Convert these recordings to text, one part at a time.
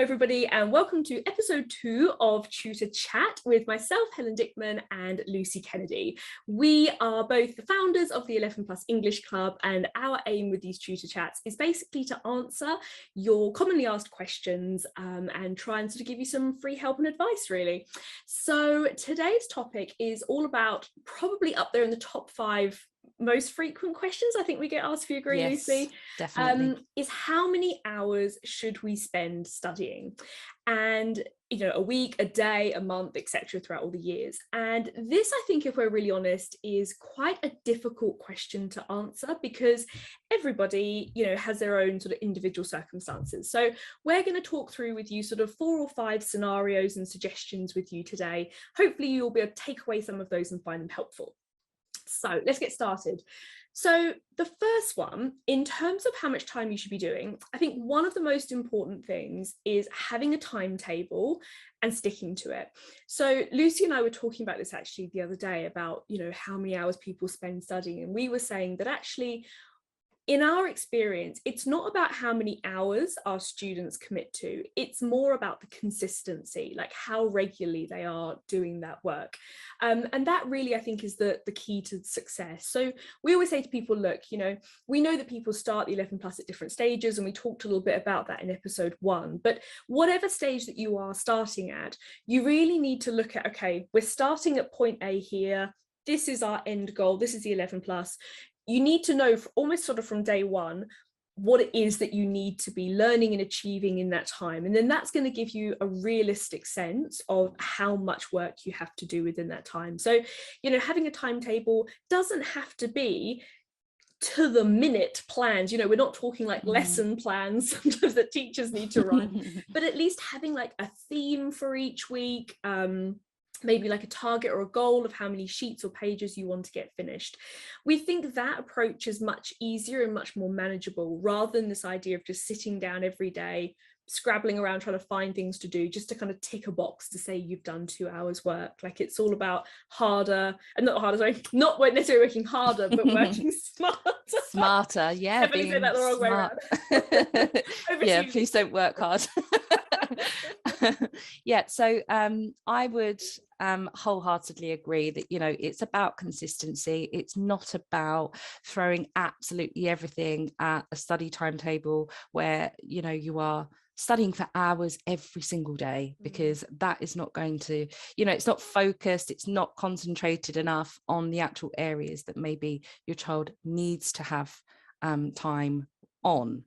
everybody, and welcome to episode 2 of Tutor Chat with myself, Helen Dickman, and Lucy Kennedy. We are both the founders of the 11 Plus English Club, and our aim with these Tutor Chats is basically to answer your commonly asked questions and try and sort of give you some free help and advice, really. So today's topic is all about, probably up there in the top 5 most frequent questions I think we get asked, if you agree, yes, Lucy, definitely. is how many hours should we spend studying? And a week, a day, a month, etc., throughout all the years. And this, I think, if we're really honest, is quite a difficult question to answer, because everybody has their own sort of individual circumstances. So we're going to talk through with you sort of 4 or 5 scenarios and suggestions with you today. Hopefully you'll be able to take away some of those and find them helpful. So let's get started. So the first one, in terms of how much time you should be doing, I think one of the most important things is having a timetable and sticking to it. So Lucy and I were talking about this actually the other day about, how many hours people spend studying. And we were saying that actually, in our experience, it's not about how many hours our students commit to, it's more about the consistency, like how regularly they are doing that work. And that really, I think, is the key to success. So we always say to people, look, we know that people start the 11 plus at different stages, and we talked a little bit about that in episode 1, but whatever stage that you are starting at, you really need to look at, okay, we're starting at point A here, this is our end goal, this is the 11 plus. You need to know almost sort of from day one what it is that you need to be learning and achieving in that time. And then that's going to give you a realistic sense of how much work you have to do within that time. So, having a timetable doesn't have to be to the minute plans. We're not talking like lesson plans sometimes that teachers need to write, but at least having like a theme for each week, maybe like a target or a goal of how many sheets or pages you want to get finished. We think that approach is much easier and much more manageable, rather than this idea of just sitting down every day, scrabbling around trying to find things to do just to kind of tick a box to say you've done 2 hours work. Like, it's all about not necessarily working harder, but working smarter. Yeah, definitely say that the wrong smart. way around. Yeah, please don't work hard. Yeah, so I would wholeheartedly agree that it's about consistency. It's not about throwing absolutely everything at a study timetable where you are studying for hours every single day, because that is not going to, it's not focused, it's not concentrated enough on the actual areas that maybe your child needs to have time on,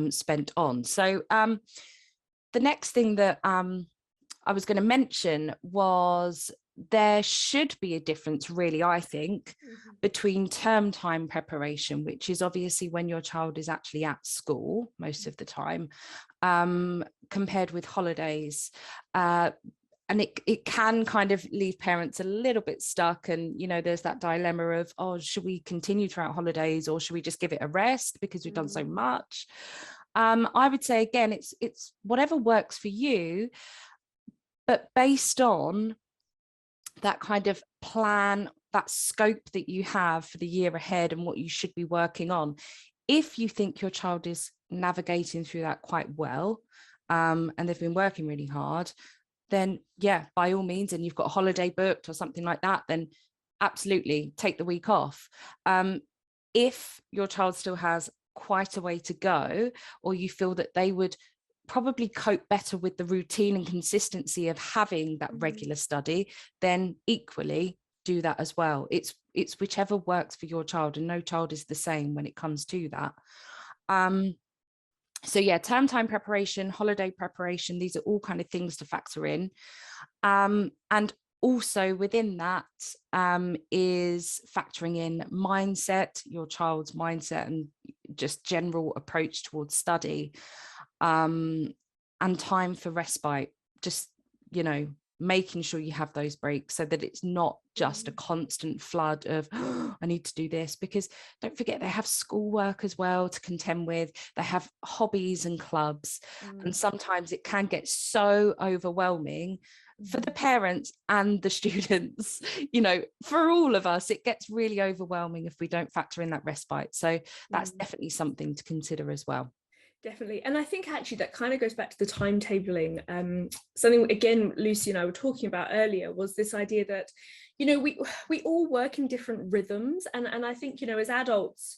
spent on. So the next thing that I was going to mention was there should be a difference, really, I think, between term time preparation, which is obviously when your child is actually at school most of the time, compared with holidays. And it can kind of leave parents a little bit stuck, and there's that dilemma of, oh, should we continue throughout holidays, or should we just give it a rest because we've done so much? I would say, again, it's whatever works for you, but based on that kind of plan, that scope that you have for the year ahead and what you should be working on. If you think your child is navigating through that quite well, and they've been working really hard, then yeah, by all means, and you've got a holiday booked or something like that, then absolutely take the week off. If your child still has quite a way to go, or you feel that they would probably cope better with the routine and consistency of having that regular study, then equally do that as well. It's whichever works for your child, and no child is the same when it comes to that. So yeah, term time preparation, holiday preparation, these are all kind of things to factor in. And also within that is factoring in mindset, your child's mindset, and just general approach towards study, and time for respite. Just, making sure you have those breaks so that it's not just a constant flood of, oh, I need to do this, because don't forget they have schoolwork as well to contend with. They have hobbies and clubs, and sometimes it can get so overwhelming for the parents and the students. For all of us, it gets really overwhelming if we don't factor in that respite. So that's definitely something to consider as well. Definitely. And I think actually that kind of goes back to the timetabling. Something, again, Lucy and I were talking about earlier was this idea that, we all work in different rhythms. And I think, as adults,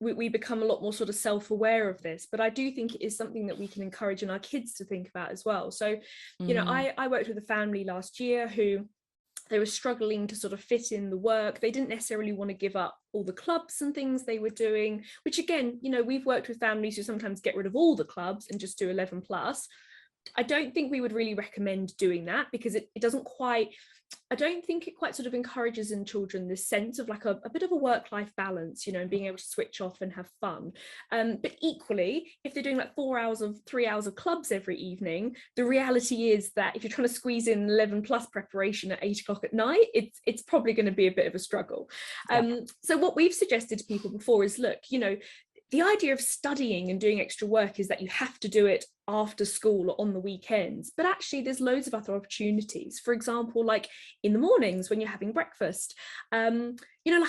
we become a lot more sort of self-aware of this. But I do think it is something that we can encourage in our kids to think about as well. So, I worked with a family last year who, they were struggling to sort of fit in the work. They didn't necessarily want to give up all the clubs and things they were doing, which again, we've worked with families who sometimes get rid of all the clubs and just do 11 plus. I don't think we would really recommend doing that, because it doesn't quite, I don't think it quite sort of encourages in children this sense of like a bit of a work-life balance, and being able to switch off and have fun. But equally, if they're doing like 3 hours of clubs every evening, the reality is that if you're trying to squeeze in 11 plus preparation at 8 o'clock at night, it's probably going to be a bit of a struggle. So what we've suggested to people before is, look, the idea of studying and doing extra work is that you have to do it after school or on the weekends, but actually there's loads of other opportunities. For example, like in the mornings when you're having breakfast, like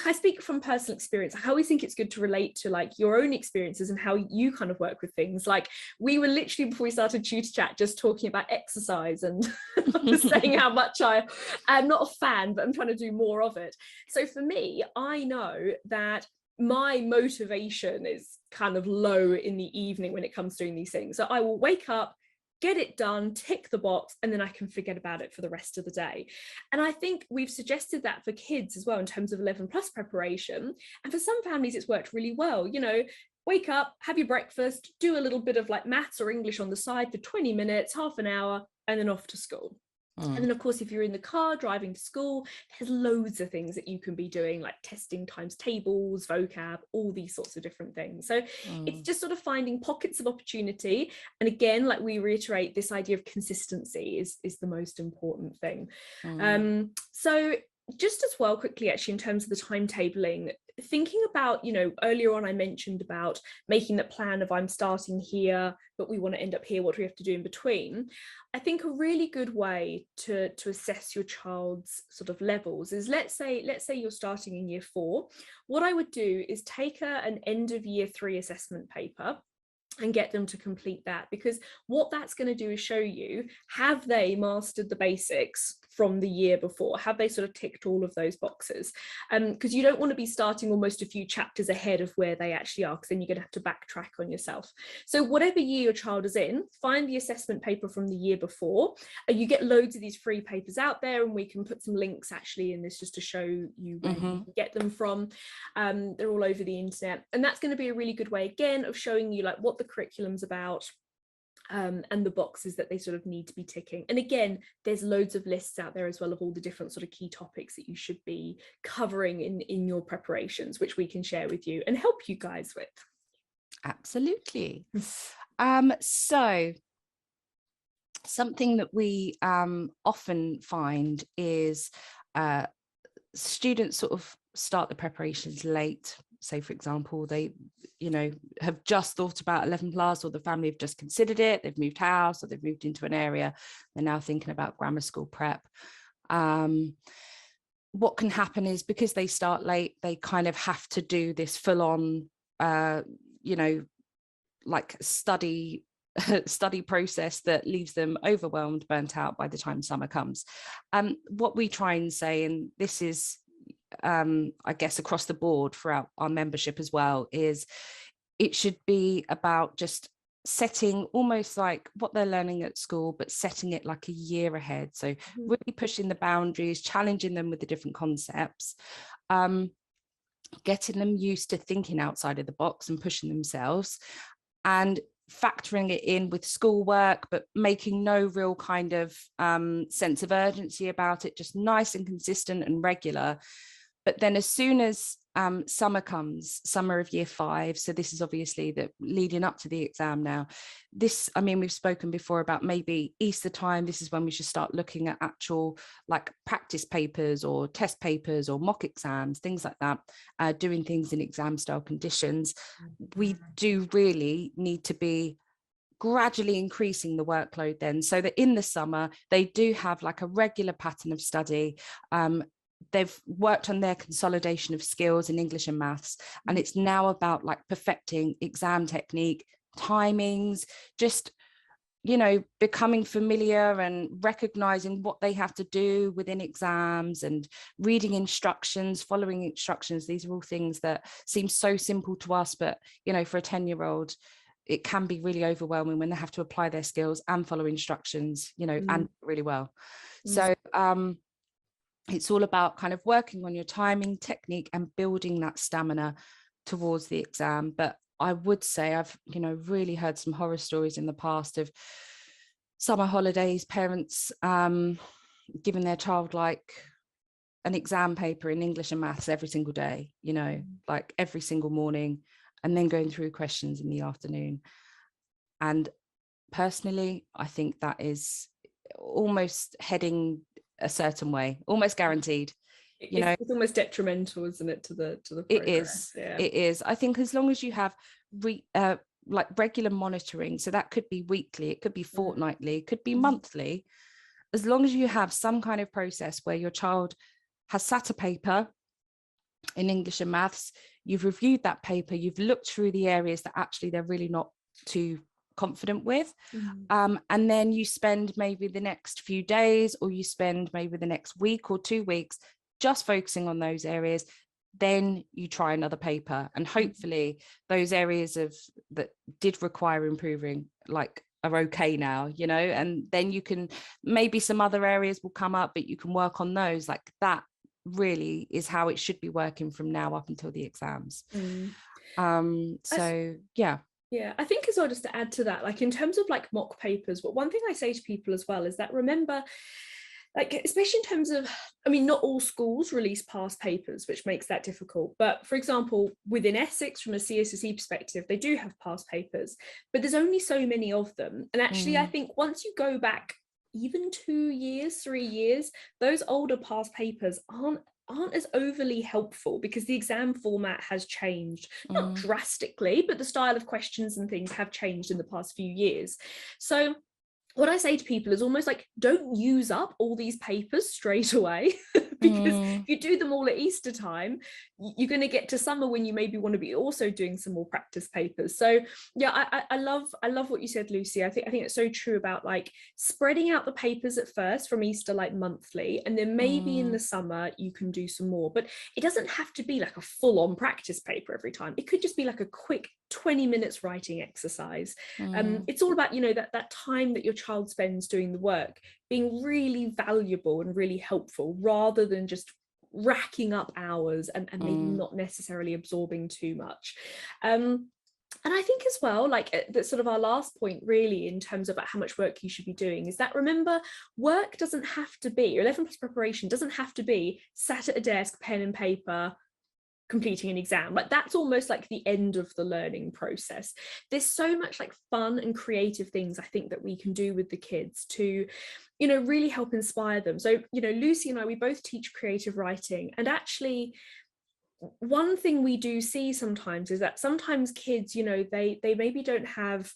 I speak from personal experience. I always think it's good to relate to like your own experiences and how you kind of work with things. Like we were literally, before we started Tutor Chat, just talking about exercise, and I was saying how much I'm not a fan, but I'm trying to do more of it. So for me, I know that my motivation is kind of low in the evening when it comes to doing these things. So I will wake up, get it done, tick the box, and then I can forget about it for the rest of the day. And I think we've suggested that for kids as well in terms of 11 plus preparation. And for some families, it's worked really well. Wake up, have your breakfast, do a little bit of like maths or English on the side for 20 minutes, half an hour, and then off to school. And then, of course, if you're in the car driving to school, there's loads of things that you can be doing, like testing times tables, vocab, all these sorts of different things. So it's just sort of finding pockets of opportunity. And again, like we reiterate, this idea of consistency is the most important thing. So just as well, quickly, actually, in terms of the timetabling, thinking about, earlier on I mentioned about making that plan of I'm starting here, but we want to end up here, what do we have to do in between? I think a really good way to assess your child's sort of levels is, let's say you're starting in year 4. What I would do is take an end of year 3 assessment paper and get them to complete that, because what that's going to do is show you, have they mastered the basics from the year before? Have they sort of ticked all of those boxes? Because you don't want to be starting almost a few chapters ahead of where they actually are, because then you're going to have to backtrack on yourself. So whatever year your child is in, find the assessment paper from the year before. You get loads of these free papers out there, and we can put some links actually in this just to show you where you can get them from. They're all over the internet, and that's going to be a really good way, again, of showing you like what the curriculum's about, and the boxes that they sort of need to be ticking. And again, there's loads of lists out there as well of all the different sort of key topics that you should be covering in your preparations, which we can share with you and help you guys with. Absolutely. So something that we often find is students sort of start the preparations late. Say, for example, they, have just thought about 11 plus, or the family have just considered it, they've moved house, or they've moved into an area, they're now thinking about grammar school prep. What can happen is, because they start late, they kind of have to do this full on, like study process that leaves them overwhelmed, burnt out by the time summer comes. What we try and say, and this is I guess across the board for our membership as well, is it should be about just setting almost like what they're learning at school, but setting it like a year ahead. So really pushing the boundaries, challenging them with the different concepts, getting them used to thinking outside of the box and pushing themselves, and factoring it in with schoolwork, but making no real kind of sense of urgency about it, just nice and consistent and regular. But then as soon as summer comes, summer of year 5, so this is obviously that leading up to the exam now, this, I mean, we've spoken before about maybe Easter time, this is when we should start looking at actual like practice papers or test papers or mock exams, things like that, doing things in exam style conditions. We do really need to be gradually increasing the workload then, so that in the summer they do have like a regular pattern of study. They've worked on their consolidation of skills in English and maths, and it's now about like perfecting exam technique, timings, just, you know, becoming familiar and recognizing what they have to do within exams and reading instructions, following instructions. These are all things that seem so simple to us, but, you know, for a 10-year-old, it can be really overwhelming when they have to apply their skills and follow instructions, you know, and really well. So it's all about kind of working on your timing, technique, and building that stamina towards the exam. But I would say I've, you know, really heard some horror stories in the past of summer holidays, parents giving their child like an exam paper in English and maths every single day, you know, like every single morning, and then going through questions in the afternoon. And personally, I think that is almost heading a certain way, almost guaranteed. You know, it's almost detrimental, isn't it, to the It progress? is. I think as long as you have like regular monitoring, so that could be weekly, it could be fortnightly, it could be monthly, as long as you have some kind of process where your child has sat a paper in English and maths, you've reviewed that paper, you've looked through the areas that actually they're really not too confident with, and then you spend maybe the next few days, or you spend maybe the next week or 2 weeks just focusing on those areas. Then you try another paper, and hopefully those areas of that did require improving like are okay now, you know, and then you can, maybe some other areas will come up, but you can work on those. Like that really is how it should be working from now up until the exams. So yeah, I think as well, just to add to that, like in terms of like mock papers, but one thing I say to people as well is that, remember, like, especially in terms of, I mean, not all schools release past papers, which makes that difficult. But for example, within Essex, from a CSSE perspective, they do have past papers, but there's only so many of them. And actually, I think once you go back even 2 years, 3 years, those older past papers aren't as overly helpful, because the exam format has changed, not drastically, but the style of questions and things have changed in the past few years. So what I say to people is almost like, don't use up all these papers straight away, because if you do them all at Easter time, you're going to get to summer when you maybe want to be also doing some more practice papers. So yeah, I love what you said, Lucy. I think it's so true about like spreading out the papers at first from Easter, like monthly, and then maybe in the summer you can do some more. But it doesn't have to be like a full-on practice paper every time. It could just be like a quick 20 minutes writing exercise. It's all about, you know, that time that your child spends doing the work being really valuable and really helpful, rather than just racking up hours and maybe not necessarily absorbing too much. And I think as well, like that's sort of our last point really in terms of how much work you should be doing, is that, remember, work doesn't have to be, or 11 plus preparation doesn't have to be sat at a desk, pen and paper, completing an exam. Like that's almost like the end of the learning process. There's so much like fun and creative things I think that we can do with the kids to, you know, really help inspire them. So, you know, Lucy and I, we both teach creative writing, and actually one thing we do see sometimes is that sometimes kids, you know, they maybe don't have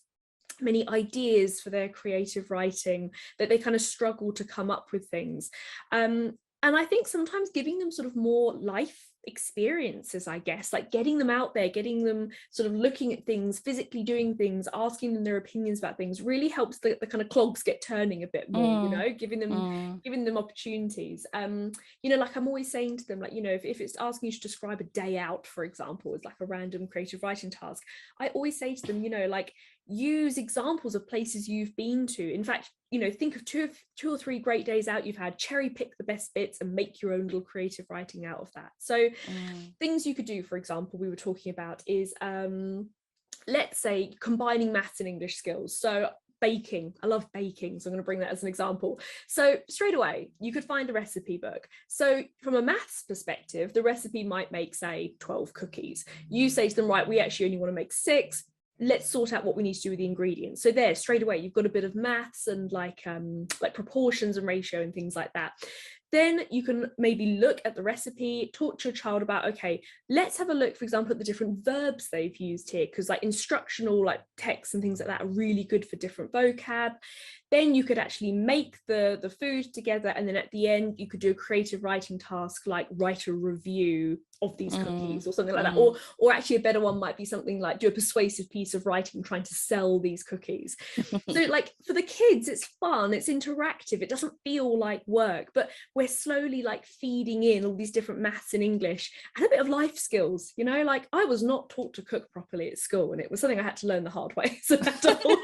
many ideas for their creative writing, that they kind of struggle to come up with things. And I think sometimes giving them sort of more life experiences, I guess, like getting them out there, getting them sort of looking at things, physically doing things, asking them their opinions about things, really helps the kind of clogs get turning a bit more, you know, giving them opportunities. You know, like I'm always saying to them, like, you know, if it's asking you to describe a day out, for example, as like a random creative writing task, I always say to them, you know, like, use examples of places you've been to. In fact, you know, think of two or three great days out you've had, cherry pick the best bits and make your own little creative writing out of that. So things you could do, for example, we were talking about is let's say combining maths and English skills. So baking, I love baking, so I'm going to bring that as an example. So straight away you could find a recipe book. So from a maths perspective, the recipe might make, say, 12 cookies. You say to them, right, we actually only want to make 6. Let's sort out what we need to do with the ingredients. So there, straight away, you've got a bit of maths and like proportions and ratio and things like that. Then you can maybe look at the recipe, talk to your child about, okay, let's have a look, for example, at the different verbs they've used here, because like instructional like texts and things like that are really good for different vocab. then you could actually make the food together, and then at the end you could do a creative writing task like write a review of these cookies or something like that, or actually a better one might be something like do a persuasive piece of writing trying to sell these cookies. So like for the kids it's fun, it's interactive, it doesn't feel like work, but we're slowly like feeding in all these different maths and English and a bit of life skills, you know, like I was not taught to cook properly at school, and it was something I had to learn the hard way as an adult.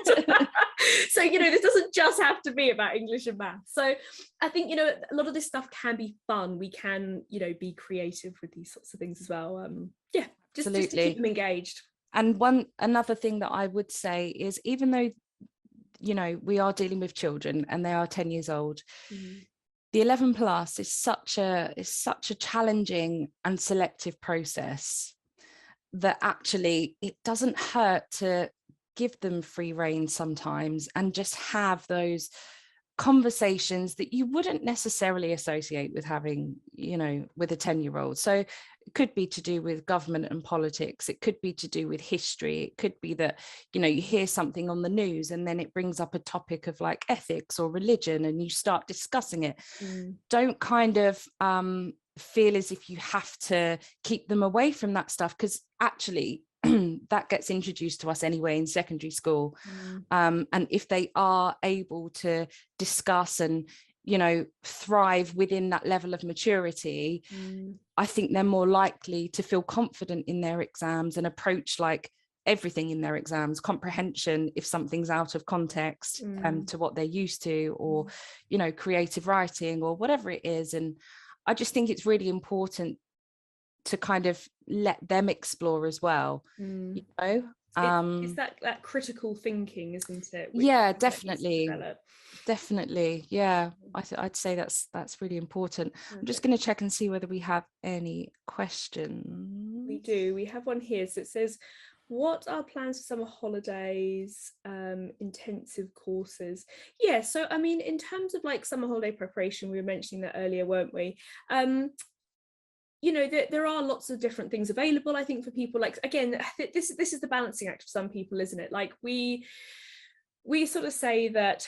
So, you know, this doesn't just have to be about English and math. So I think, you know, a lot of this stuff can be fun. We can, you know, be creative with these sorts of things as well. Yeah, just to keep them engaged. And another thing that I would say is, even though, you know, we are dealing with children and they are 10 years old, the 11 plus is such a challenging and selective process that actually it doesn't hurt to give them free rein sometimes and just have those conversations that you wouldn't necessarily associate with having, you know, with a 10-year-old. So it could be to do with government and politics, it could be to do with history, it could be that, you know, you hear something on the news and then it brings up a topic of like ethics or religion and you start discussing it. Don't kind of feel as if you have to keep them away from that stuff, because actually that gets introduced to us anyway in secondary school. And if they are able to discuss and, you know, thrive within that level of maturity, I think they're more likely to feel confident in their exams and approach like everything in their exams, comprehension if something's out of context to what they're used to, or, you know, creative writing or whatever it is. And I just think it's really important to kind of let them explore as well, you know. It's that critical thinking, isn't it? Yeah, definitely. Yeah, I'd say that's really important. I'm just going to check and see whether we have any questions. We do. We have one here. So it says, what are plans for summer holidays, intensive courses? Yeah, so I mean, in terms of like summer holiday preparation, we were mentioning that earlier, weren't we? You know, there are lots of different things available, I think, for people. Like, again, this is the balancing act for some people, isn't it? Like we sort of say that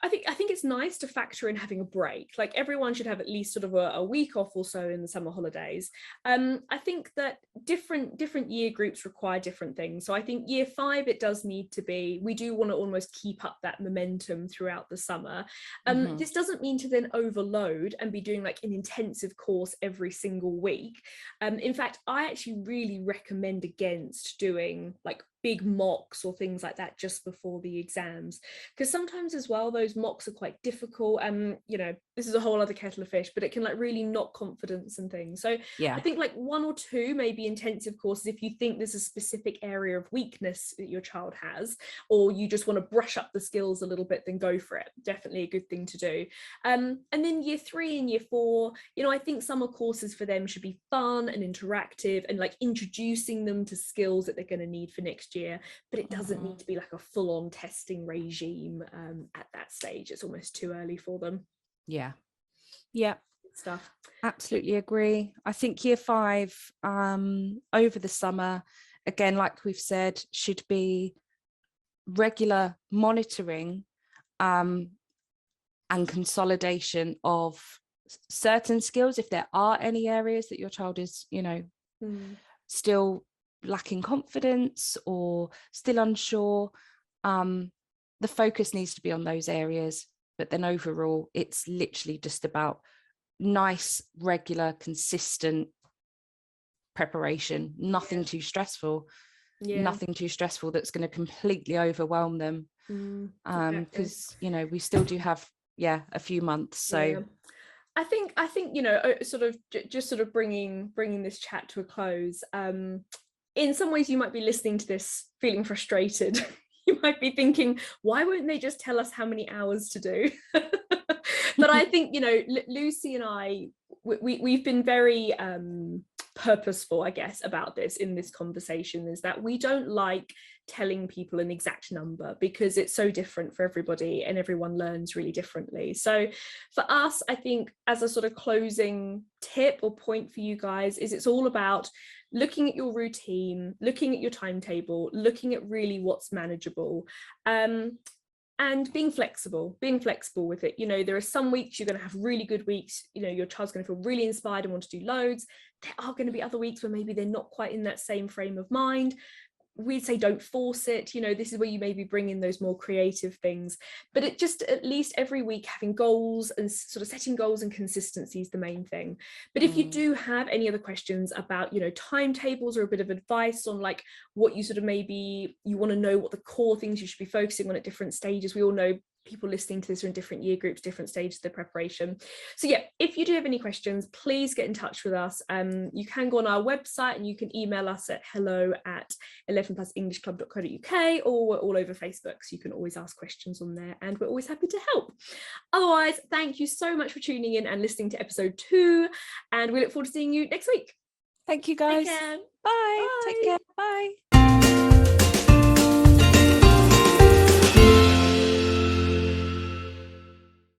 I think it's nice to factor in having a break. Like everyone should have at least sort of a week off or so in the summer holidays. I think that different year groups require different things. So I think year 5, it does need to be, we do want to almost keep up that momentum throughout the summer. This doesn't mean to then overload and be doing like an intensive course every single week. In fact, I actually really recommend against doing like big mocks or things like that just before the exams, because sometimes as well those mocks are quite difficult, and you know, this is a whole other kettle of fish, but it can like really knock confidence and things. So yeah, I think like 1 or 2 maybe intensive courses if you think there's a specific area of weakness that your child has, or you just want to brush up the skills a little bit, then go for it. Definitely a good thing to do. And then year 3 and year 4, you know, I think summer courses for them should be fun and interactive and like introducing them to skills that they're going to need for next year, but it doesn't need to be like a full-on testing regime at that stage. It's almost too early for them. Yeah Stuff. Absolutely agree. I think year 5 over the summer, again, like we've said, should be regular monitoring and consolidation of certain skills if there are any areas that your child is, you know, still lacking confidence or still unsure. The focus needs to be on those areas, but then overall it's literally just about nice, regular, consistent preparation. Nothing too stressful. Nothing too stressful that's going to completely overwhelm them, because you know, we still do have a few months. So I think you know, sort of just sort of bringing this chat to a close, in some ways you might be listening to this feeling frustrated. You might be thinking, why won't they just tell us how many hours to do? But I think, you know, Lucy and I, we've been very purposeful, I guess, about this in this conversation, is that we don't like telling people an exact number because it's so different for everybody and everyone learns really differently. So for us, I think as a sort of closing tip or point for you guys is it's all about looking at your routine, looking at your timetable, looking at really what's manageable. and being flexible with it. You know, there are some weeks you're going to have really good weeks, you know, your child's going to feel really inspired and want to do loads. There are going to be other weeks where maybe they're not quite in that same frame of mind. We'd say don't force it. You know, this is where you maybe bring in those more creative things, but it just, at least every week, having goals and sort of setting goals and consistency is the main thing. But if you do have any other questions about, you know, timetables, or a bit of advice on like what you sort of, maybe you want to know what the core things you should be focusing on at different stages. We all know people listening to this are in different year groups, different stages of the preparation. So yeah, if you do have any questions, please get in touch with us. You can go on our website and you can email us at hello@11plusenglishclub.co.uk, or we're all over Facebook, so you can always ask questions on there, and we're always happy to help. Otherwise, thank you so much for tuning in and listening to episode 2, and we look forward to seeing you next week. Thank you, guys. Take care. Bye. Bye. Take care. Bye.